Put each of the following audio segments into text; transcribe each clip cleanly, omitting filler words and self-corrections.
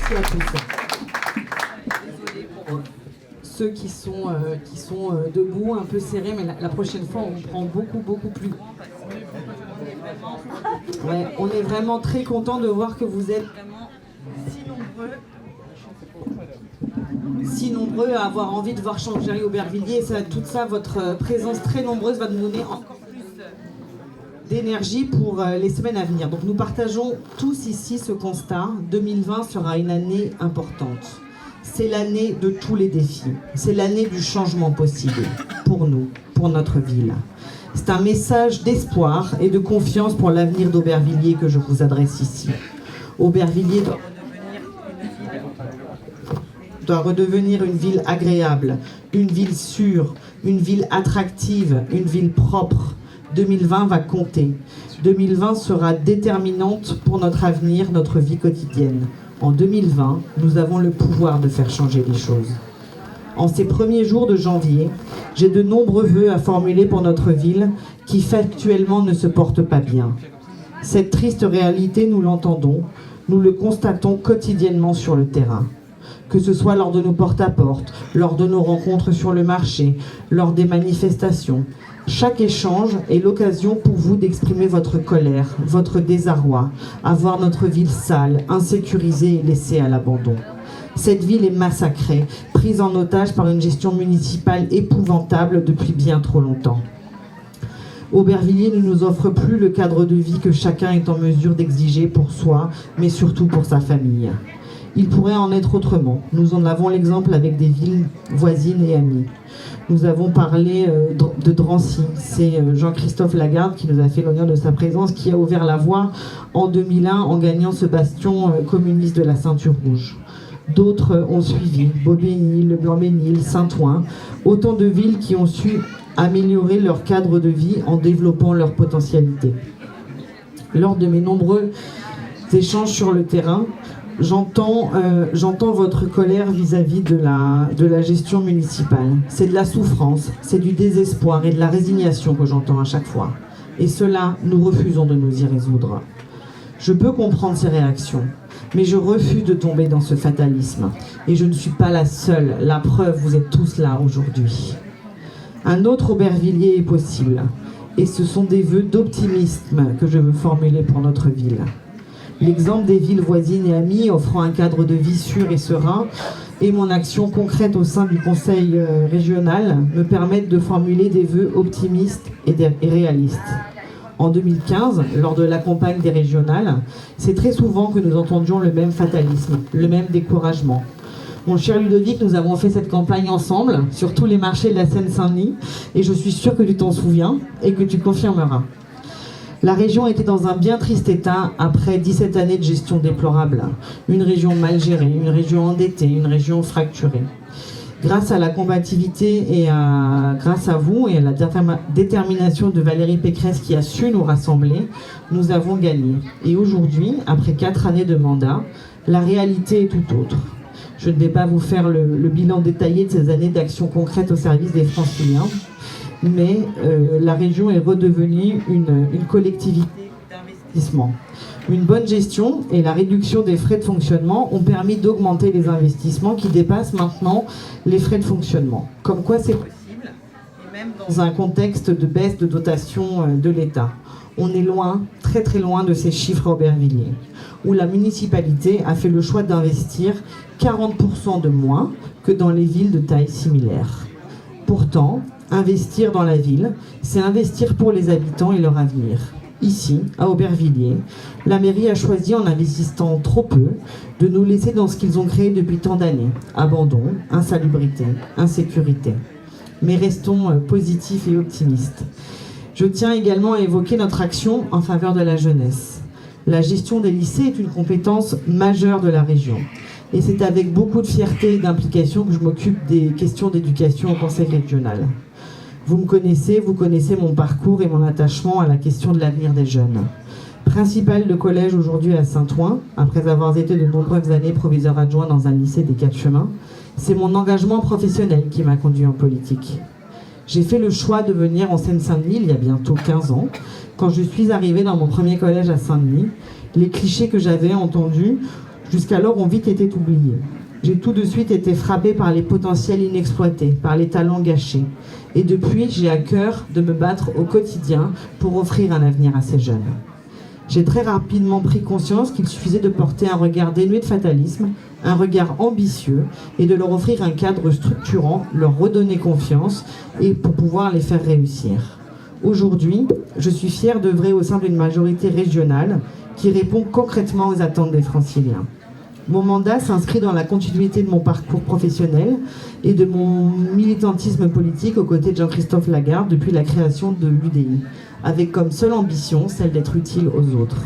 Merci à tous. Désolée pour ceux qui sont debout, un peu serrés, mais la prochaine fois, on prend beaucoup plus grand. Ouais, on est vraiment très content de voir que vous êtes vraiment si nombreux à avoir envie de voir Champéry Aubervilliers. Toute ça, votre présence très nombreuse va nous donner encore plus d'énergie pour les semaines à venir. Donc nous partageons tous ici ce constat. 2020 sera une année importante. C'est l'année de tous les défis. C'est l'année du changement possible pour nous, pour notre ville. C'est un message d'espoir et de confiance pour l'avenir d'Aubervilliers que je vous adresse ici. Aubervilliers doit redevenir une ville agréable, une ville sûre, une ville attractive, une ville propre. 2020 va compter. 2020 sera déterminante pour notre avenir, notre vie quotidienne. En 2020, nous avons le pouvoir de faire changer les choses. En ces premiers jours de janvier, j'ai de nombreux vœux à formuler pour notre ville qui factuellement ne se porte pas bien. Cette triste réalité, nous l'entendons, nous le constatons quotidiennement sur le terrain. Que ce soit lors de nos porte-à-porte, lors de nos rencontres sur le marché, lors des manifestations. Chaque échange est l'occasion pour vous d'exprimer votre colère, votre désarroi, à voir notre ville sale, insécurisée et laissée à l'abandon. Cette ville est massacrée, prise en otage par une gestion municipale épouvantable depuis bien trop longtemps. Aubervilliers ne nous offre plus le cadre de vie que chacun est en mesure d'exiger pour soi, mais surtout pour sa famille. Il pourrait en être autrement. Nous en avons l'exemple avec des villes voisines et amies. Nous avons parlé de Drancy. C'est Jean-Christophe Lagarde qui nous a fait l'honneur de sa présence, qui a ouvert la voie en 2001 en gagnant ce bastion communiste de la Ceinture Rouge. D'autres ont suivi, Bobigny, Le Blanc-Ménil, Saint-Ouen, autant de villes qui ont su améliorer leur cadre de vie en développant leur potentialité. Lors de mes nombreux échanges sur le terrain, j'entends votre colère vis-à-vis de la gestion municipale. C'est de la souffrance, c'est du désespoir et de la résignation que j'entends à chaque fois. Et cela, nous refusons de nous y résoudre. Je peux comprendre ces réactions, mais je refuse de tomber dans ce fatalisme. Et je ne suis pas la seule. La preuve, vous êtes tous là aujourd'hui. Un autre Aubervilliers est possible. Et ce sont des vœux d'optimisme que je veux formuler pour notre ville. L'exemple des villes voisines et amies offrant un cadre de vie sûr et serein et mon action concrète au sein du conseil régional me permettent de formuler des vœux optimistes et réalistes. En 2015, lors de la campagne des régionales, c'est très souvent que nous entendions le même fatalisme, le même découragement. Mon cher Ludovic, nous avons fait cette campagne ensemble sur tous les marchés de la Seine-Saint-Denis et je suis sûre que tu t'en souviens et que tu confirmeras. La région était dans un bien triste état après 17 années de gestion déplorable. Une région mal gérée, une région endettée, une région fracturée. Grâce à la combativité et grâce à vous et à la détermination de Valérie Pécresse qui a su nous rassembler, nous avons gagné. Et aujourd'hui, après 4 années de mandat, la réalité est tout autre. Je ne vais pas vous faire le bilan détaillé de ces années d'action concrète au service des Franciliens, mais la région est redevenue une collectivité d'investissement. Une bonne gestion et la réduction des frais de fonctionnement ont permis d'augmenter les investissements qui dépassent maintenant les frais de fonctionnement. Comme quoi c'est possible, et même dans un contexte de baisse de dotation de l'État. On est loin, très très loin de ces chiffres à Aubervilliers, où la municipalité a fait le choix d'investir 40% de moins que dans les villes de taille similaire. Pourtant, investir dans la ville, c'est investir pour les habitants et leur avenir. Ici, à Aubervilliers, la mairie a choisi, en investissant trop peu, de nous laisser dans ce qu'ils ont créé depuis tant d'années. Abandon, insalubrité, insécurité. Mais restons positifs et optimistes. Je tiens également à évoquer notre action en faveur de la jeunesse. La gestion des lycées est une compétence majeure de la région. Et c'est avec beaucoup de fierté et d'implication que je m'occupe des questions d'éducation au Conseil régional. Vous me connaissez, vous connaissez mon parcours et mon attachement à la question de l'avenir des jeunes. Principal de collège aujourd'hui à Saint-Ouen, après avoir été de nombreuses années proviseur adjoint dans un lycée des Quatre Chemins, c'est mon engagement professionnel qui m'a conduit en politique. J'ai fait le choix de venir en Seine-Saint-Denis il y a bientôt 15 ans. Quand je suis arrivée dans mon premier collège à Saint-Denis, les clichés que j'avais entendus, jusqu'alors ont vite été oubliés. J'ai tout de suite été frappée par les potentiels inexploités, par les talents gâchés. Et depuis, j'ai à cœur de me battre au quotidien pour offrir un avenir à ces jeunes. J'ai très rapidement pris conscience qu'il suffisait de porter un regard dénué de fatalisme, un regard ambitieux, et de leur offrir un cadre structurant, leur redonner confiance, et pour pouvoir les faire réussir. Aujourd'hui, je suis fière d'œuvrer au sein d'une majorité régionale qui répond concrètement aux attentes des Franciliens. Mon mandat s'inscrit dans la continuité de mon parcours professionnel et de mon militantisme politique aux côtés de Jean-Christophe Lagarde depuis la création de l'UDI, avec comme seule ambition celle d'être utile aux autres.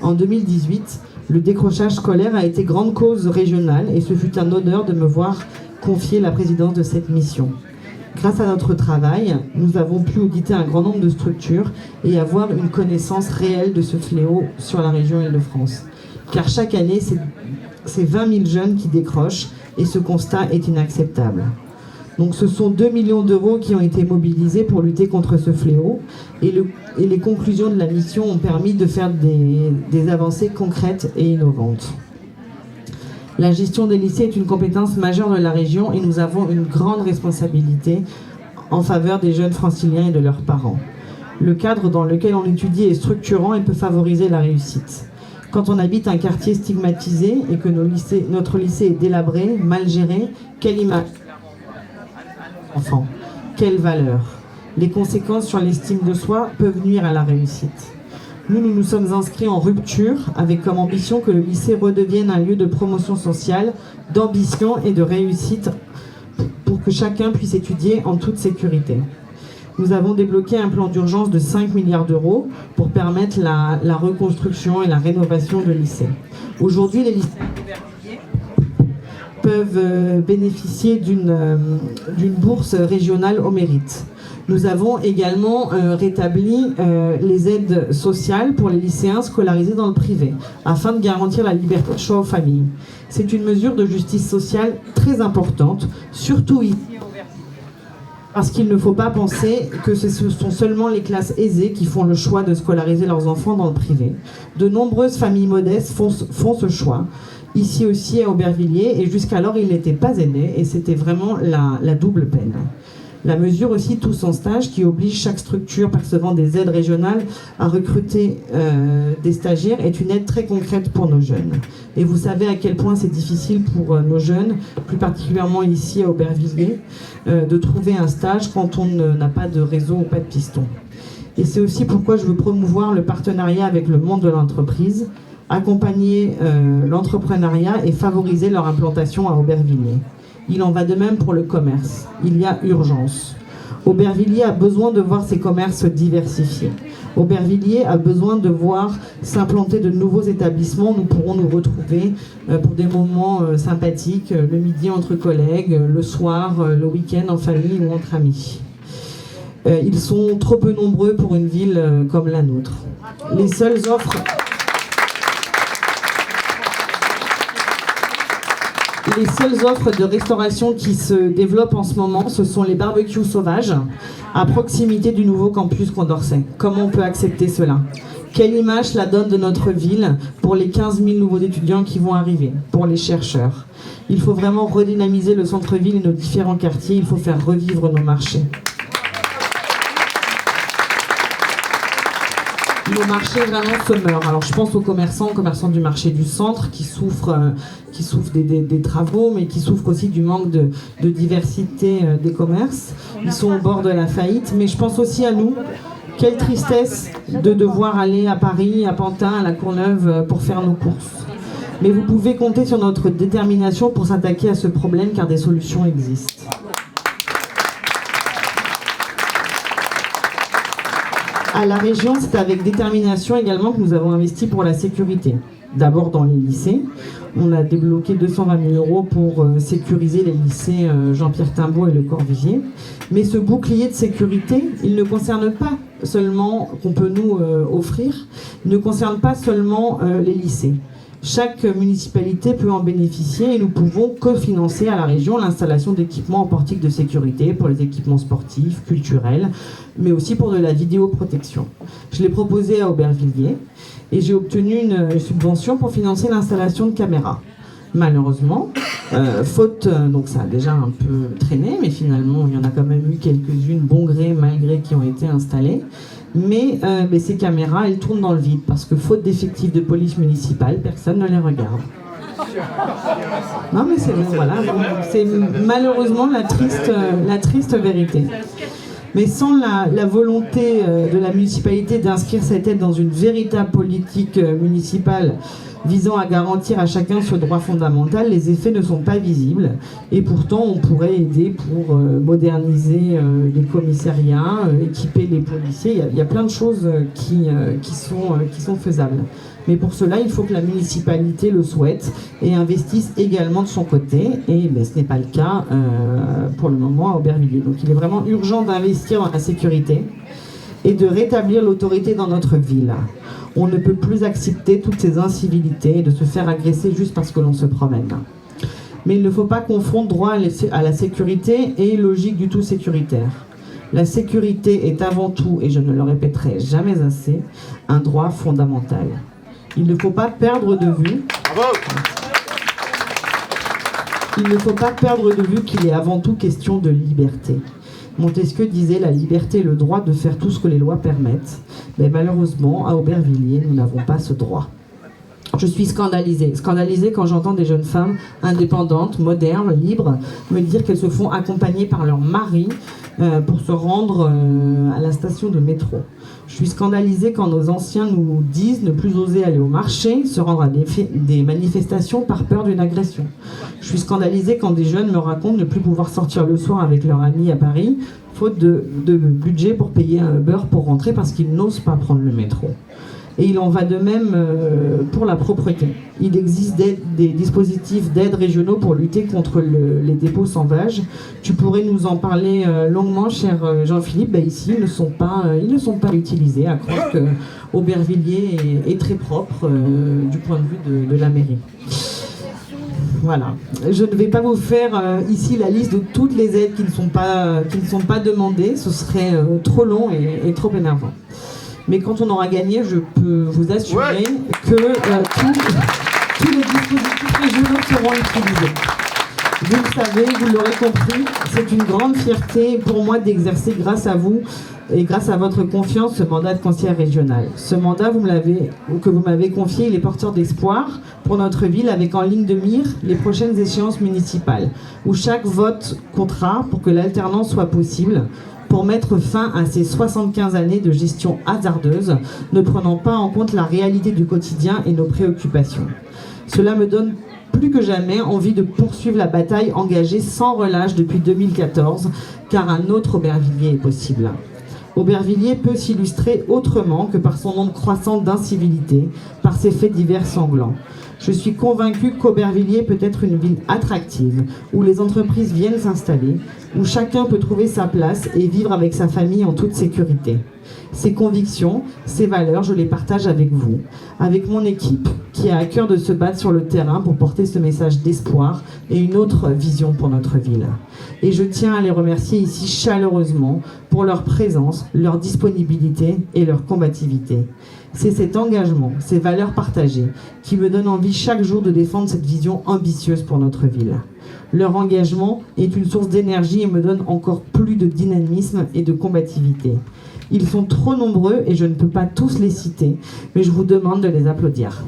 En 2018, le décrochage scolaire a été grande cause régionale et ce fut un honneur de me voir confier la présidence de cette mission. Grâce à notre travail, nous avons pu auditer un grand nombre de structures et avoir une connaissance réelle de ce fléau sur la région Île-de-France. Car chaque année, c'est 20 000 jeunes qui décrochent et ce constat est inacceptable. Donc ce sont 2 millions d'euros qui ont été mobilisés pour lutter contre ce fléau et les conclusions de la mission ont permis de faire des avancées concrètes et innovantes. La gestion des lycées est une compétence majeure de la région et nous avons une grande responsabilité en faveur des jeunes franciliens et de leurs parents. Le cadre dans lequel on étudie est structurant et peut favoriser la réussite. Quand on habite un quartier stigmatisé et que notre lycée est délabré, mal géré, quelle image enfant, quelle valeur. Les conséquences sur l'estime de soi peuvent nuire à la réussite. Nous nous sommes inscrits en rupture avec comme ambition que le lycée redevienne un lieu de promotion sociale, d'ambition et de réussite pour que chacun puisse étudier en toute sécurité. Nous avons débloqué un plan d'urgence de 5 milliards d'euros pour permettre la reconstruction et la rénovation de lycées. Aujourd'hui, les lycéens peuvent bénéficier d'une bourse régionale au mérite. Nous avons également rétabli les aides sociales pour les lycéens scolarisés dans le privé, afin de garantir la liberté de choix aux familles. C'est une mesure de justice sociale très importante, surtout ici, parce qu'il ne faut pas penser que ce sont seulement les classes aisées qui font le choix de scolariser leurs enfants dans le privé. De nombreuses familles modestes font ce choix. Ici aussi à Aubervilliers, et jusqu'alors il n'était pas aidé, et c'était vraiment la double peine. La mesure aussi Tous en stage qui oblige chaque structure percevant des aides régionales à recruter des stagiaires est une aide très concrète pour nos jeunes. Et vous savez à quel point c'est difficile pour nos jeunes, plus particulièrement ici à Aubervilliers, de trouver un stage quand on n'a pas de réseau ou pas de piston. Et c'est aussi pourquoi je veux promouvoir le partenariat avec le monde de l'entreprise, accompagner l'entrepreneuriat et favoriser leur implantation à Aubervilliers. Il en va de même pour le commerce. Il y a urgence. Aubervilliers a besoin de voir ses commerces diversifiés. Aubervilliers a besoin de voir s'implanter de nouveaux établissements. Nous pourrons nous retrouver pour des moments sympathiques, le midi entre collègues, le soir, le week-end en famille ou entre amis. Ils sont trop peu nombreux pour une ville comme la nôtre. Les seules offres de restauration qui se développent en ce moment, ce sont les barbecues sauvages à proximité du nouveau campus Condorcet. Comment on peut accepter cela ? Quelle image cela donne de notre ville pour les 15 000 nouveaux étudiants qui vont arriver, pour les chercheurs ? Il faut vraiment redynamiser le centre-ville et nos différents quartiers, il faut faire revivre nos marchés. Nos marchés vraiment se meurent. Alors je pense aux commerçants du marché du centre qui souffrent des travaux, mais qui souffrent aussi du manque de diversité des commerces. Ils sont au bord de la faillite, mais je pense aussi à nous. Quelle tristesse de devoir aller à Paris, à Pantin, à la Courneuve pour faire nos courses. Mais vous pouvez compter sur notre détermination pour s'attaquer à ce problème car des solutions existent. À la région, c'est avec détermination également que nous avons investi pour la sécurité. D'abord dans les lycées. On a débloqué 220 000 euros pour sécuriser les lycées Jean-Pierre Timbaud et Le Corbusier. Mais ce bouclier de sécurité, il ne concerne pas seulement, qu'on peut nous offrir, il ne concerne pas seulement les lycées. Chaque municipalité peut en bénéficier et nous pouvons cofinancer à la région l'installation d'équipements en portique de sécurité pour les équipements sportifs, culturels, mais aussi pour de la vidéoprotection. Je l'ai proposé à Aubervilliers et j'ai obtenu une subvention pour financer l'installation de caméras. Malheureusement, faute, donc ça a déjà un peu traîné, mais finalement il y en a quand même eu quelques-unes, bon gré, mal gré, qui ont été installées. Mais ces caméras, elles tournent dans le vide, parce que faute d'effectifs de police municipale, personne ne les regarde. Non mais c'est voilà, c'est malheureusement la triste vérité. Mais sans la volonté de la municipalité d'inscrire cette aide dans une véritable politique municipale visant à garantir à chacun ce droit fondamental, les effets ne sont pas visibles. Et pourtant, on pourrait aider pour moderniser les commissariats, équiper les policiers. Il y a plein de choses qui sont faisables. Mais pour cela, il faut que la municipalité le souhaite et investisse également de son côté. Et ce n'est pas le cas pour le moment à Aubervilliers. Donc il est vraiment urgent d'investir dans la sécurité et de rétablir l'autorité dans notre ville. On ne peut plus accepter toutes ces incivilités et de se faire agresser juste parce que l'on se promène. Mais il ne faut pas confondre droit à la sécurité et logique du tout sécuritaire. La sécurité est avant tout, et je ne le répéterai jamais assez, un droit fondamental. Il ne faut pas perdre de vue. Il ne faut pas perdre de vue qu'il est avant tout question de liberté. Montesquieu disait la liberté est le droit de faire tout ce que les lois permettent. Mais malheureusement, à Aubervilliers, nous n'avons pas ce droit. Je suis scandalisée quand j'entends des jeunes femmes indépendantes, modernes, libres, me dire qu'elles se font accompagner par leur mari pour se rendre à la station de métro. Je suis scandalisée quand nos anciens nous disent ne plus oser aller au marché, se rendre à des manifestations par peur d'une agression. Je suis scandalisée quand des jeunes me racontent ne plus pouvoir sortir le soir avec leurs amis à Paris, faute de budget pour payer un Uber pour rentrer parce qu'ils n'osent pas prendre le métro. Et il en va de même pour la propreté. Il existe des dispositifs d'aide régionaux pour lutter contre les dépôts sauvages. Tu pourrais nous en parler longuement, cher Jean-Philippe. Ici, ils ne sont pas utilisés, à croire que Aubervilliers est très propre du point de vue de la mairie. Voilà. Je ne vais pas vous faire ici la liste de toutes les aides qui ne sont pas demandées. Ce serait trop long et trop énervant. Mais quand on aura gagné, je peux vous assurer que tous les dispositifs régionaux seront utilisés. Vous le savez, vous l'aurez compris, c'est une grande fierté pour moi d'exercer grâce à vous et grâce à votre confiance ce mandat de conseillère régionale. Ce mandat que vous m'avez confié, il est porteur d'espoir pour notre ville avec en ligne de mire les prochaines échéances municipales où chaque vote comptera pour que l'alternance soit possible, pour mettre fin à ces 75 années de gestion hasardeuse, ne prenant pas en compte la réalité du quotidien et nos préoccupations. Cela me donne plus que jamais envie de poursuivre la bataille engagée sans relâche depuis 2014, car un autre Aubervilliers est possible. Aubervilliers peut s'illustrer autrement que par son nombre croissant d'incivilités, par ses faits divers sanglants. Je suis convaincue qu'Aubervilliers peut être une ville attractive, où les entreprises viennent s'installer, où chacun peut trouver sa place et vivre avec sa famille en toute sécurité. Ces convictions, ces valeurs, je les partage avec vous, avec mon équipe, qui a à cœur de se battre sur le terrain pour porter ce message d'espoir et une autre vision pour notre ville. Et je tiens à les remercier ici chaleureusement pour leur présence, leur disponibilité et leur combativité. C'est cet engagement, ces valeurs partagées, qui me donnent envie chaque jour de défendre cette vision ambitieuse pour notre ville. Leur engagement est une source d'énergie et me donne encore plus de dynamisme et de combativité. Ils sont trop nombreux et je ne peux pas tous les citer, mais je vous demande de les applaudir.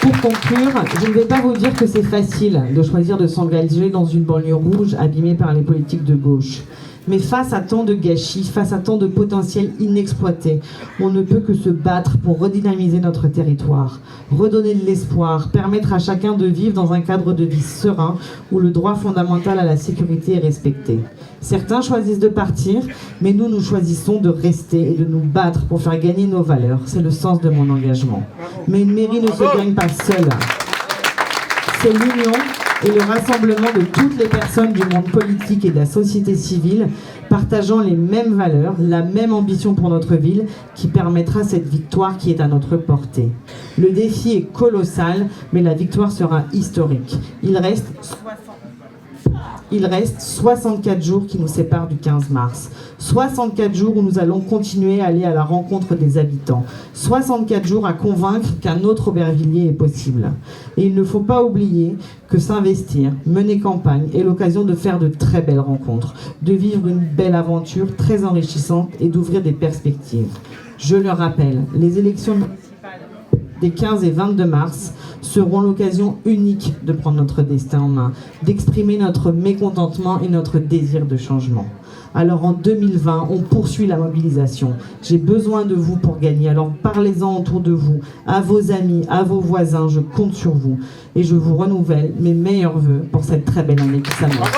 Pour conclure, je ne vais pas vous dire que c'est facile de choisir de s'engager dans une banlieue rouge abîmée par les politiques de gauche. Mais face à tant de gâchis, face à tant de potentiel inexploité, on ne peut que se battre pour redynamiser notre territoire, redonner de l'espoir, permettre à chacun de vivre dans un cadre de vie serein où le droit fondamental à la sécurité est respecté. Certains choisissent de partir, mais nous choisissons de rester et de nous battre pour faire gagner nos valeurs. C'est le sens de mon engagement. Mais une mairie ne se gagne pas seule. C'est l'union et le rassemblement de toutes les personnes du monde politique et de la société civile partageant les mêmes valeurs, la même ambition pour notre ville qui permettra cette victoire qui est à notre portée. Le défi est colossal, mais la victoire sera historique. Il reste 64 jours qui nous séparent du 15 mars. 64 jours où nous allons continuer à aller à la rencontre des habitants. 64 jours à convaincre qu'un autre Aubervilliers est possible. Et il ne faut pas oublier que s'investir, mener campagne est l'occasion de faire de très belles rencontres, de vivre une belle aventure très enrichissante et d'ouvrir des perspectives. Je le rappelle, les élections municipales des 15 et 22 mars seront l'occasion unique de prendre notre destin en main, d'exprimer notre mécontentement et notre désir de changement. Alors en 2020, on poursuit la mobilisation. J'ai besoin de vous pour gagner. Alors parlez-en autour de vous, à vos amis, à vos voisins. Je compte sur vous. Et je vous renouvelle mes meilleurs vœux pour cette très belle année qui s'annonce.